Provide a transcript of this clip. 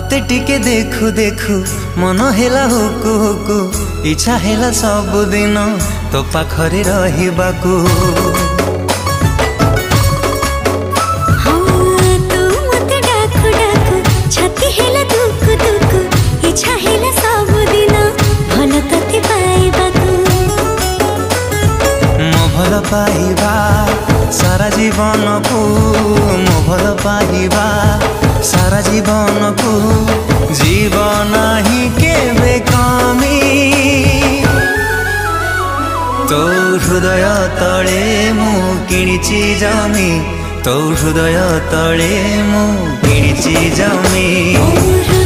तोते टिके देखु देखु मन हेला हुकु हुकु इच्छा हेला सब दिन तो पाखरे रहिबाकू। भल पाइबा सारा जीवन को मो भल पाइबा सारा जीवन को जीवन ही केबे कमी तो हृदय तले मु किणिची जमी तो हृदय तले मु किणिची जमी।